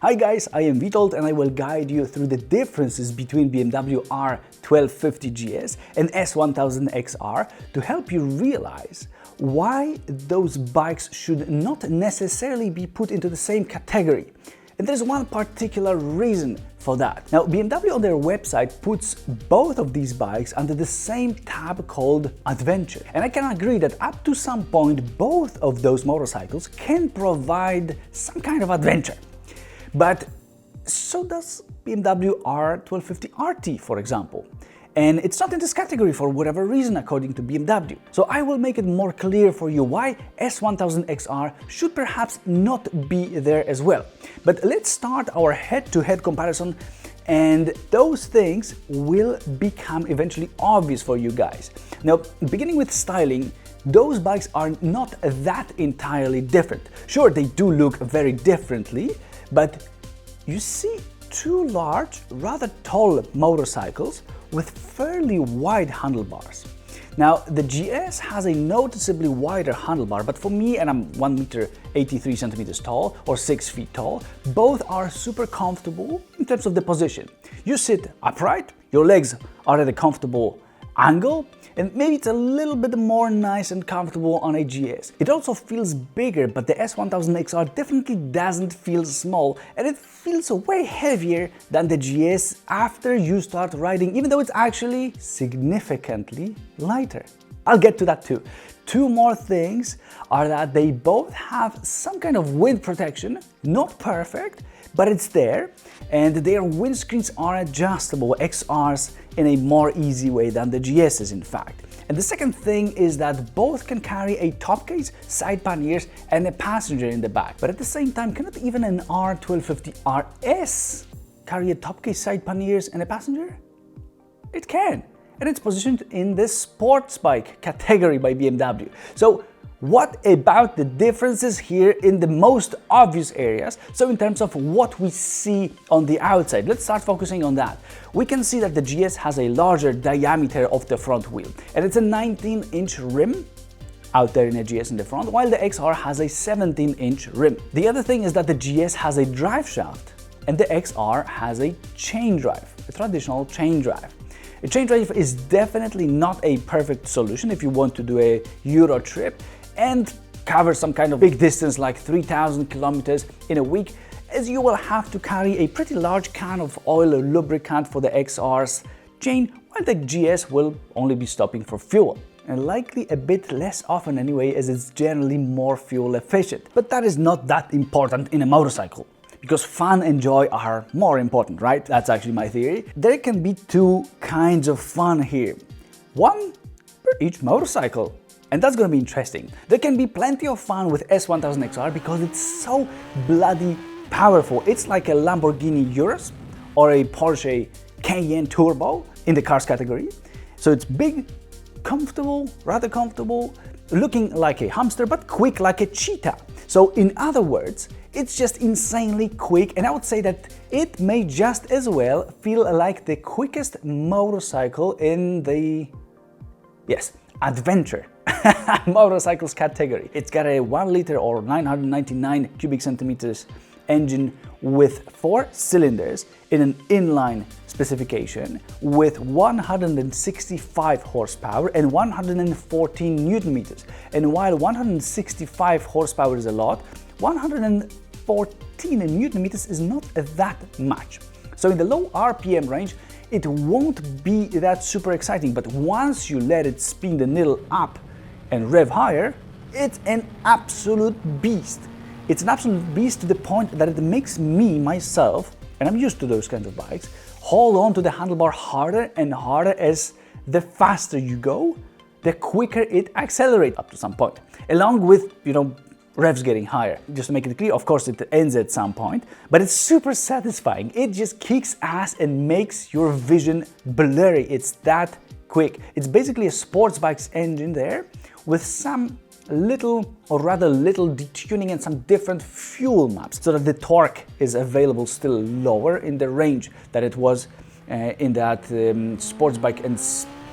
Hi guys, I am Vitold and I will guide you through the differences between BMW R1250GS and S1000XR to help you realize why those bikes should not necessarily be put into the same category. And there's one particular reason for that. Now, BMW on their website puts both of these bikes under the same tab called Adventure. And I can agree that up to some point, both of those motorcycles can provide some kind of adventure. But so does BMW R1250 RT, for example. And it's not in this category for whatever reason, according to BMW. So I will make it more clear for you why S1000XR should perhaps not be there as well. But let's start our head-to-head comparison, and those things will become eventually obvious for you guys. Now, beginning with styling, those bikes are not that entirely different. Sure, they do look very differently, but you see two large, rather tall motorcycles with fairly wide handlebars. Now, the GS has a noticeably wider handlebar, but for me, and I'm 1 meter 83 centimeters tall or 6 feet tall, both are super comfortable in terms of the position. You sit upright, your legs are at a comfortable angle, and maybe it's a little bit more nice and comfortable on a GS. It also feels bigger, but the S1000XR definitely doesn't feel small, and it feels way heavier than the GS after you start riding, even though it's actually significantly lighter. I'll get to that too. Two more things are that they both have some kind of wind protection, not perfect, but it's there, and their windscreens are adjustable, XRs, in a more easy way than the GS's in fact. And the second thing is that both can carry a top case, side panniers, and a passenger in the back. But at the same time, cannot even an R1250 RS carry a top case, side panniers, and a passenger? It can, and it's positioned in the sports bike category by BMW. So what about the differences here in the most obvious areas? So in terms of what we see on the outside, let's start focusing on that. We can see that the GS has a larger diameter of the front wheel, and it's a 19-inch rim out there in a GS in the front, while the XR has a 17-inch rim. The other thing is that the GS has a drive shaft, and the XR has a chain drive, a traditional chain drive. A chain drive is definitely not a perfect solution if you want to do a Euro trip and cover some kind of big distance like 3,000 kilometers in a week, as you will have to carry a pretty large can of oil or lubricant for the XR's chain, while the GS will only be stopping for fuel, and likely a bit less often anyway, as it's generally more fuel efficient. But that is not that important in a motorcycle, because fun and joy are more important, right? That's actually my theory. There can be two kinds of fun here, one per each motorcycle. And that's going to be interesting. There can be plenty of fun with S1000XR because it's so bloody powerful. It's like a Lamborghini Urus or a Porsche Cayenne Turbo in the cars category. So it's big, comfortable, rather comfortable, looking like a hamster, but quick like a cheetah. So in other words, it's just insanely quick, and I would say that it may just as well feel like the quickest motorcycle in the, yes, adventure motorcycles category. It's got a 1 liter or 999 cubic centimeters engine with 4 cylinders in an inline specification with 165 horsepower and 114 newton meters. And while 165 horsepower is a lot, 114 newton meters is not that much. So in the low RPM range, it won't be that super exciting, but once you let it spin the needle up and rev higher, it's an absolute beast. It's an absolute beast to the point that it makes me, myself, and I'm used to those kinds of bikes, hold on to the handlebar harder and harder as the faster you go, the quicker it accelerates up to some point, along with, revs getting higher. Just to make it clear, of course it ends at some point, but it's super satisfying. It just kicks ass and makes your vision blurry. It's that quick. It's basically a sports bike's engine there with some little, or rather little, detuning and some different fuel maps so that the torque is available still lower in the range that it was in that sports bike and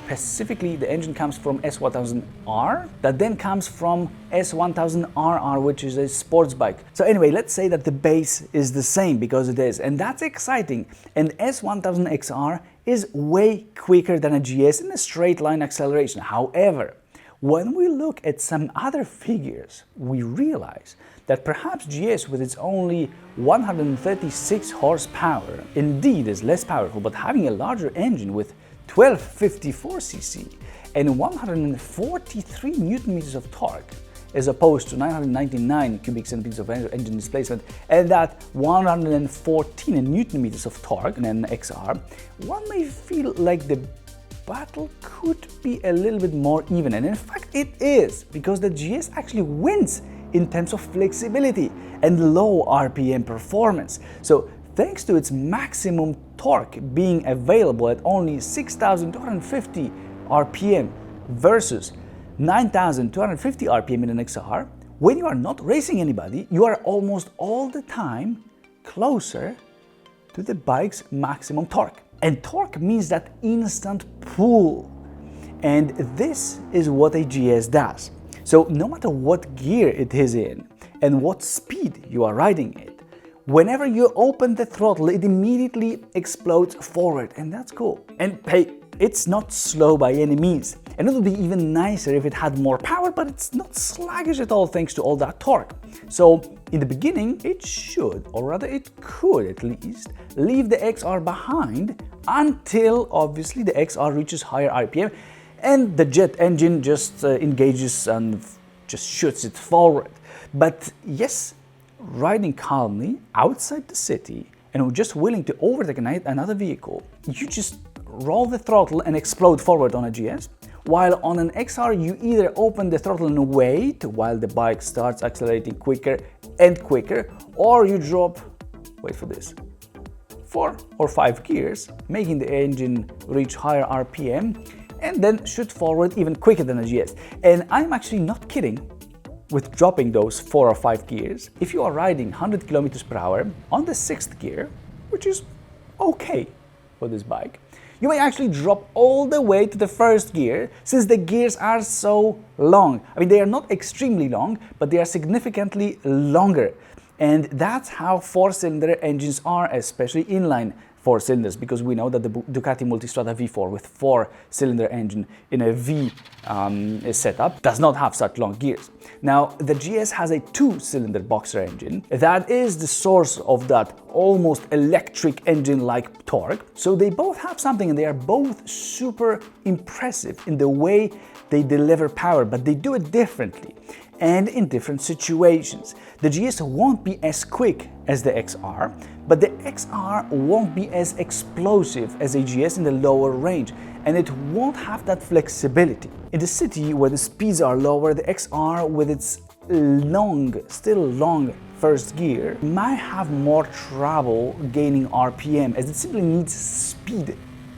specifically the engine comes from S1000R, that then comes from S1000RR, which is a sports bike. So anyway, let's say that the base is the same, because it is, and that's exciting. And S1000XR is way quicker than a GS in a straight line acceleration. However, when we look at some other figures, we realize that perhaps GS with its only 136 horsepower indeed is less powerful, but having a larger engine with 1254cc and 143 newton meters of torque, as opposed to 999 cubic centimeters of engine displacement and that 114 newton meters of torque in an XR, one may feel like the battle could be a little bit more even, and in fact it is, because the GS actually wins in terms of flexibility and low RPM performance. So thanks to its maximum torque being available at only 6,250 RPM versus 9,250 RPM in an XR, when you are not racing anybody, you are almost all the time closer to the bike's maximum torque. And torque means that instant pull. And this is what a GS does. So no matter what gear it is in and what speed you are riding it, whenever you open the throttle, it immediately explodes forward, and that's cool. And hey, it's not slow by any means. And it would be even nicer if it had more power, but it's not sluggish at all thanks to all that torque. So in the beginning, it should, or rather it could at least, leave the XR behind until obviously the XR reaches higher RPM and the jet engine just engages and just shoots it forward. But yes, riding calmly outside the city and just willing to overtake another vehicle, you just roll the throttle and explode forward on a GS, while on an XR you either open the throttle and wait while the bike starts accelerating quicker and quicker, or you drop, wait for this, 4 or 5 gears, making the engine reach higher RPM and then shoot forward even quicker than a GS. And I'm actually not kidding with dropping those 4 or 5 gears. If you are riding 100 kilometers per hour on the 6th gear, which is okay for this bike, you may actually drop all the way to the 1st gear, since the gears are so long. I mean, they are not extremely long, but they are significantly longer. And that's how 4-cylinder engines are, especially inline 4 cylinders, because we know that the Ducati Multistrada V4 with 4-cylinder engine in a V setup does not have such long gears. Now, the GS has a 2-cylinder boxer engine. That is the source of that almost electric engine-like torque. So they both have something, and they are both super impressive in the way they deliver power, but they do it differently and in different situations. The GS won't be as quick as the XR, but the XR won't be as explosive as a GS in the lower range, and it won't have that flexibility. In the city where the speeds are lower, the XR with its still long first gear might have more trouble gaining RPM, as it simply needs speed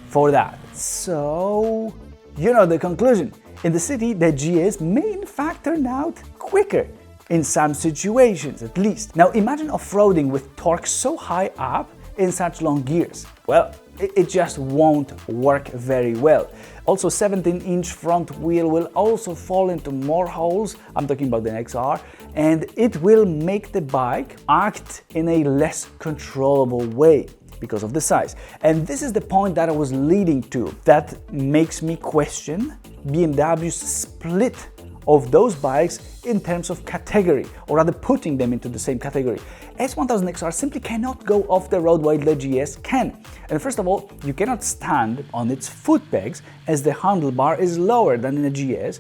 for that. So, you know the conclusion. In the city, the GS may in fact turn out quicker, in some situations at least. Now imagine off-roading with torque so high up in such long gears. Well, it just won't work very well. Also, 17-inch front wheel will also fall into more holes, I'm talking about the XR, and it will make the bike act in a less controllable way because of the size. And this is the point that I was leading to, that makes me question BMW's split of those bikes in terms of category, or rather putting them into the same category. S1000XR simply cannot go off the road while the GS can. And first of all, you cannot stand on its foot pegs, as the handlebar is lower than in a GS,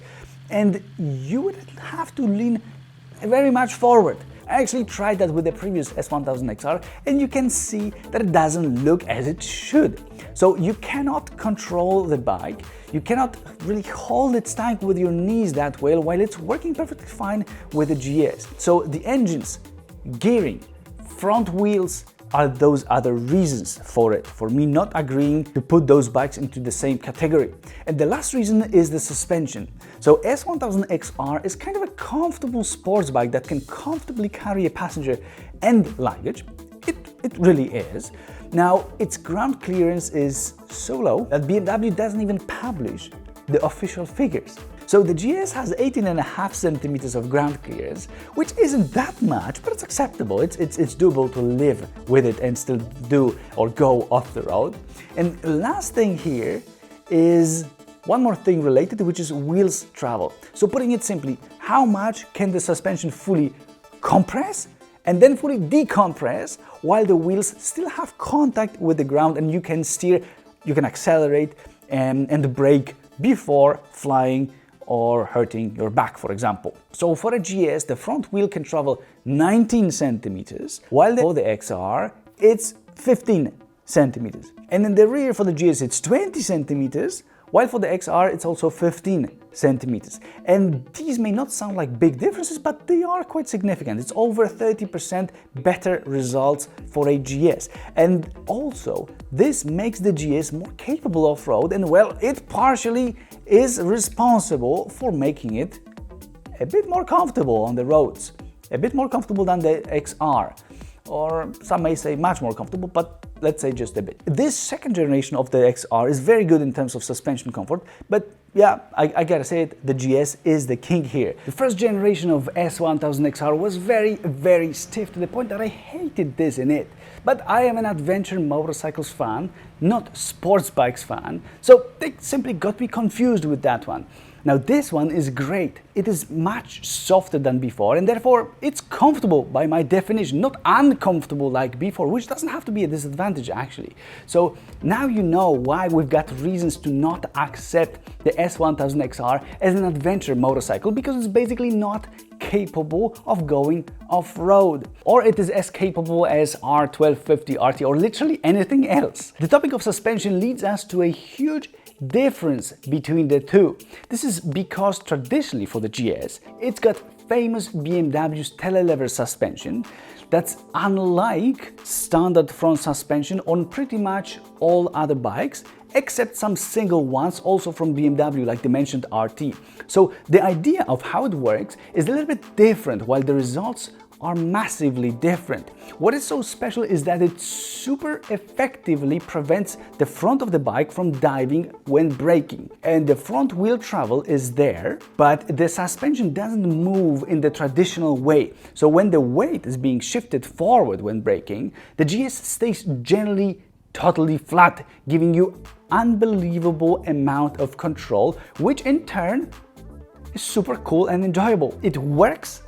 and you would have to lean very much forward. I actually tried that with the previous S1000XR, and you can see that it doesn't look as it should. So you cannot control the bike, you cannot really hold its tank with your knees that well, while it's working perfectly fine with the GS. So the engines, gearing, front wheels are those other reasons for it, for me not agreeing to put those bikes into the same category. And the last reason is the suspension. So S1000XR is kind of a comfortable sports bike that can comfortably carry a passenger and luggage. It really is. Now, its ground clearance is so low that BMW doesn't even publish the official figures. So the GS has 18.5 centimeters of ground clearance, which isn't that much, but it's acceptable. It's doable to live with it and still do or go off the road. And last thing here is one more thing related, which is wheels travel. So putting it simply, how much can the suspension fully compress and then fully decompress while the wheels still have contact with the ground and you can steer, you can accelerate and brake before flying or hurting your back, for example. So for a GS, the front wheel can travel 19 centimeters, while for the XR, it's 15 centimeters. And in the rear for the GS, it's 20 centimeters, while for the XR, it's also 15 centimeters. And these may not sound like big differences, but they are quite significant. It's over 30% better results for a GS. And also, this makes the GS more capable off-road, and well, it partially is responsible for making it a bit more comfortable on the roads. A bit more comfortable than the XR. Or some may say much more comfortable, but let's say just a bit. This second generation of the XR is very good in terms of suspension comfort, but yeah, I gotta say it, the GS is the king here. The first generation of S1000XR was very stiff to the point that I hated this in it. But I am an adventure motorcycles fan, not sports bikes fan, so they simply got me confused with that one. Now this one is great. It is much softer than before and therefore it's comfortable by my definition, not uncomfortable like before, which doesn't have to be a disadvantage actually. So now you know why we've got reasons to not accept the S1000XR as an adventure motorcycle, because it's basically not capable of going off-road, or it is as capable as R1250 RT or literally anything else. The topic of suspension leads us to a huge difference between the two. This is because traditionally for the GS, it's got famous BMW's telelever suspension that's unlike standard front suspension on pretty much all other bikes, except some single ones also from BMW like the mentioned RT. So the idea of how it works is a little bit different, while the results are massively different. What is so special is that it super effectively prevents the front of the bike from diving when braking. And the front wheel travel is there, but the suspension doesn't move in the traditional way. So when the weight is being shifted forward when braking, the GS stays generally totally flat, giving you unbelievable amount of control, which in turn is super cool and enjoyable. It works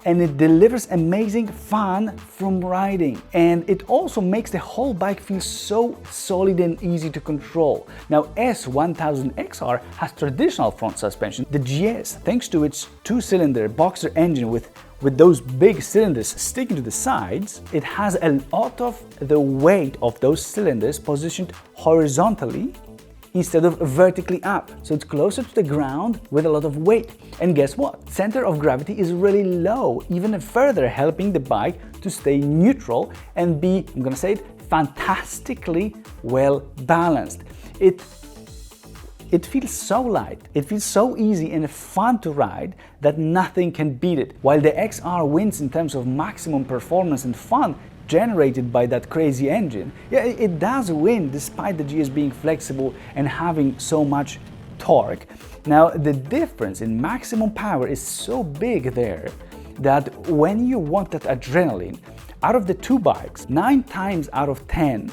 and it delivers amazing fun from riding, and it also makes the whole bike feel so solid and easy to control. Now S1000XR has traditional front suspension. The GS, thanks to its two-cylinder boxer engine with those big cylinders sticking to the sides, it has a lot of the weight of those cylinders positioned horizontally instead of vertically up. So it's closer to the ground with a lot of weight. And guess what? Center of gravity is really low, even further helping the bike to stay neutral and be, I'm gonna say it, fantastically well balanced. It feels so light, it feels so easy and fun to ride that nothing can beat it. While the XR wins in terms of maximum performance and fun generated by that crazy engine, yeah, it does win despite the GS being flexible and having so much torque. Now the difference in maximum power is so big there that when you want that adrenaline, out of the two bikes, 9 times out of 10,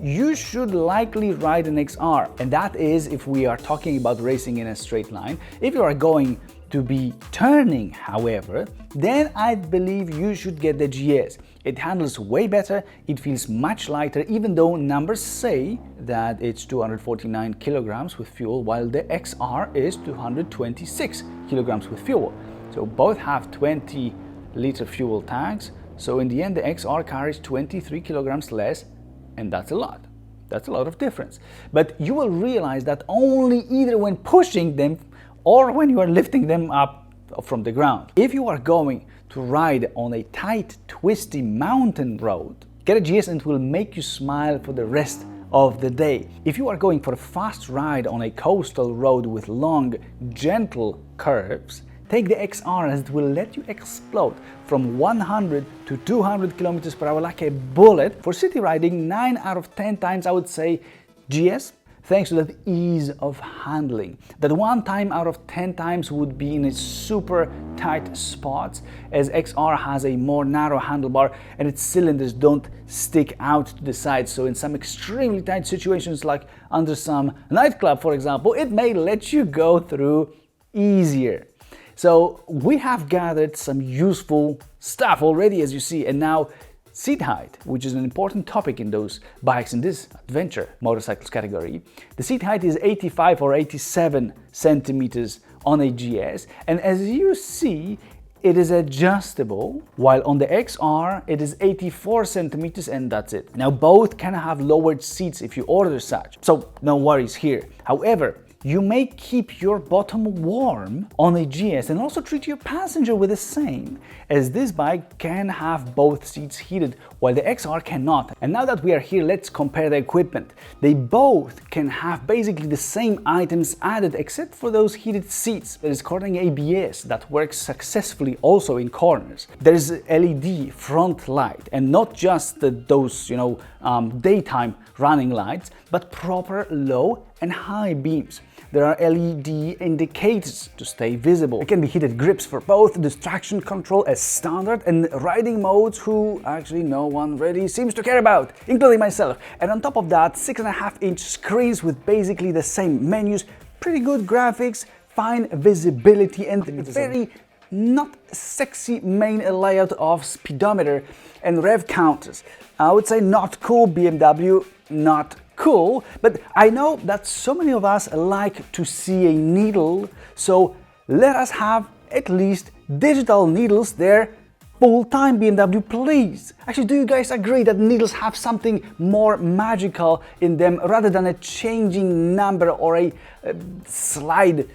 you should likely ride an XR, and that is if we are talking about racing in a straight line. If you are going to be turning, however, then I believe you should get the GS. It handles way better, it feels much lighter, even though numbers say that it's 249 kilograms with fuel, while the XR is 226 kilograms with fuel. So both have 20-liter fuel tanks, so in the end the XR carries 23 kilograms less, and that's a lot. That's a lot of difference. But you will realize that only either when pushing them or when you are lifting them up from the ground. If you are going to ride on a tight, twisty mountain road, get a GS and it will make you smile for the rest of the day. If you are going for a fast ride on a coastal road with long, gentle curves, Take the XR, as it will let you explode from 100 to 200 kilometers per hour like a bullet. For city riding, 9 out of 10 times I would say GS, thanks to that ease of handling. That 1 time out of 10 times would be in a super tight spots, as XR has a more narrow handlebar and its cylinders don't stick out to the side. So in some extremely tight situations, like under some nightclub for example, it may let you go through easier. So we have gathered some useful stuff already, as you see, and now seat height, which is an important topic in those bikes in this adventure motorcycles category. The seat height is 85 or 87 centimeters on a GS, and as you see, it is adjustable, while on the XR it is 84 centimeters and that's it. Now both can have lowered seats if you order such, so no worries here. However, you may keep your bottom warm on a GS and also treat your passenger with the same, as this bike can have both seats heated while the XR cannot. And now that we are here, let's compare the equipment. They both can have basically the same items added except for those heated seats. There is cornering ABS that works successfully also in corners. There's LED front light, and not just those daytime running lights, but proper low and high beams. There are LED indicators to stay visible. There can be heated grips for both, distraction control as standard, and riding modes who actually no one really seems to care about, including myself. And on top of that, 6.5-inch screens with basically the same menus, pretty good graphics, fine visibility, and very not sexy main layout of speedometer and rev counters. I would say not cool, BMW, not cool, but I know that so many of us like to see a needle, so let us have at least digital needles there full time, BMW, please. Actually, do you guys agree that needles have something more magical in them rather than a changing number or a slide,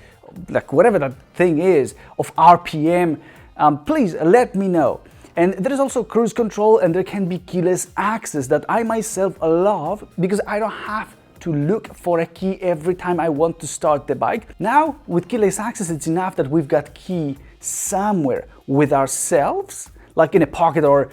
like whatever that thing is, of RPM? Please let me know. And there is also cruise control, and there can be keyless access that I myself love because I don't have to look for a key every time I want to start the bike. Now with keyless access, it's enough that we've got key somewhere with ourselves, like in a pocket or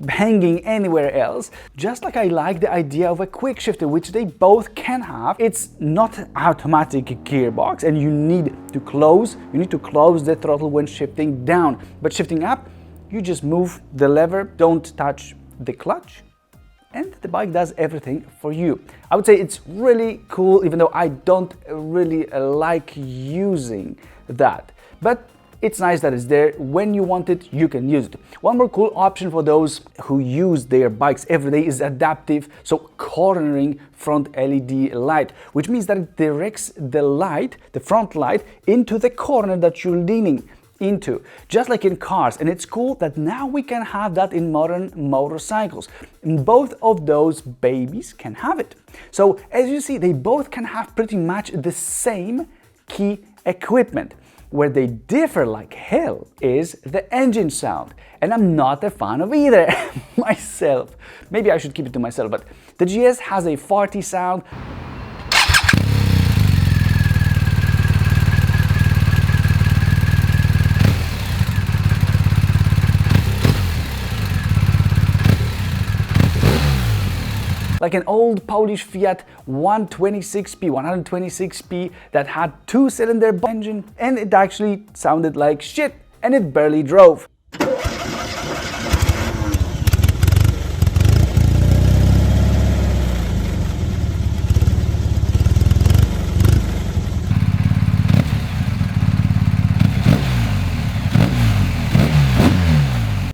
hanging anywhere else. Just like I like the idea of a quick shifter, which they both can have. It's not automatic gearbox, and you need to close the throttle when shifting down, but shifting up, you just move the lever, don't touch the clutch, and the bike does everything for you. I would say it's really cool, even though I don't really like using that. But it's nice that it's there. When you want it, you can use it. One more cool option for those who use their bikes every day is adaptive, so cornering front LED light, which means that it directs the light, the front light, into the corner that you're leaning into, just like in cars. And it's cool that now we can have that in modern motorcycles, and both of those babies can have it. So as you see, they both can have pretty much the same key equipment. Where they differ like hell is the engine sound, and I'm not a fan of either myself. Maybe I should keep it to myself, but the GS has a farty sound. Like an old Polish Fiat 126p that had 2-cylinder engine, and it actually sounded like shit and it barely drove.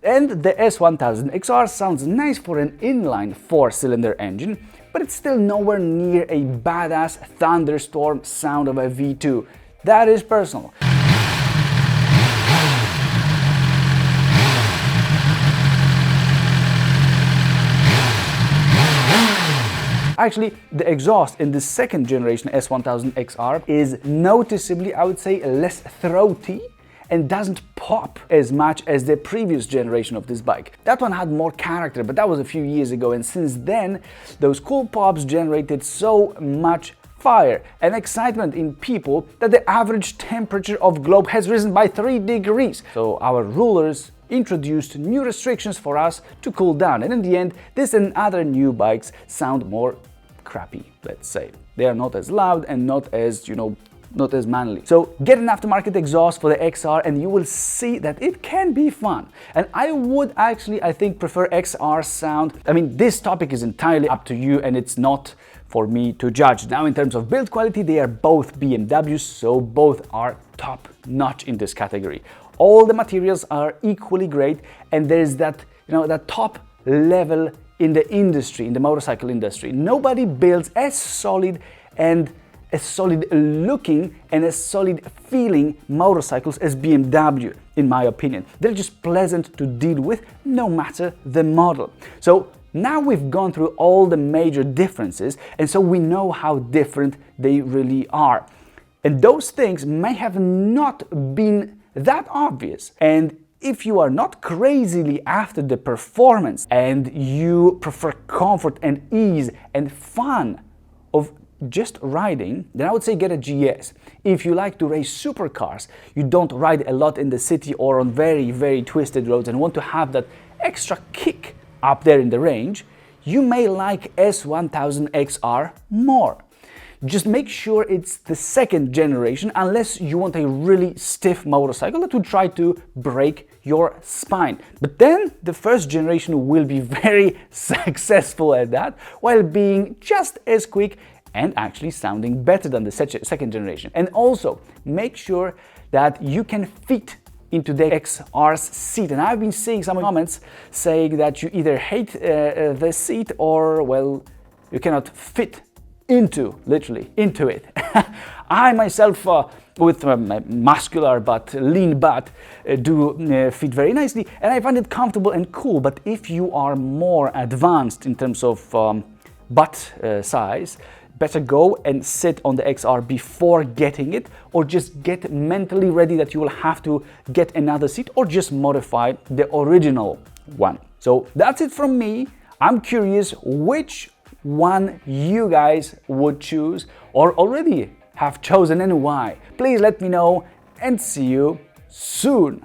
And the S1000XR sounds nice for an inline 4-cylinder engine, but it's still nowhere near a badass thunderstorm sound of a V2. That is personal. Actually, the exhaust in the second generation S1000XR is noticeably, I would say, less throaty and doesn't pop as much as the previous generation of this bike. That one had more character, but that was a few years ago, and since then those cool pops generated so much fire and excitement in people that the average temperature of globe has risen by 3 degrees. So our rulers introduced new restrictions for us to cool down, and in the end, this and other new bikes sound more crappy, let's say. They are not as loud and not as, not as manly. So get an aftermarket exhaust for the XR and you will see that it can be fun. And I would actually, I think, prefer XR sound. I mean, this topic is entirely up to you and it's not for me to judge. Now, in terms of build quality, they are both BMWs, so both are top notch in this category. All the materials are equally great, and there's that, that top level in the industry, in the motorcycle industry. Nobody builds as solid looking and as solid feeling motorcycles as BMW, in my opinion. They're just pleasant to deal with, no matter the model. So now we've gone through all the major differences, and so we know how different they really are. And those things may have not been that obvious. And if you are not crazily after the performance and you prefer comfort and ease and fun of just riding, then I would say get a GS. If you like to race supercars, you don't ride a lot in the city or on very, very twisted roads and want to have that extra kick up there in the range, you may like S1000XR more. Just make sure it's the second generation, unless you want a really stiff motorcycle that would try to break your spine. But then the first generation will be very successful at that, while being just as quick and actually sounding better than the second generation. And also make sure that you can fit into the XR's seat. And I've been seeing some comments saying that you either hate the seat or, well, you cannot fit literally into it. I myself, with my muscular but lean butt, do fit very nicely, and I find it comfortable and cool. But if you are more advanced in terms of butt size, better go and sit on the XR before getting it, or just get mentally ready that you will have to get another seat or just modify the original one. So that's it from me. I'm curious which one you guys would choose or already have chosen and why. Please let me know, and see you soon.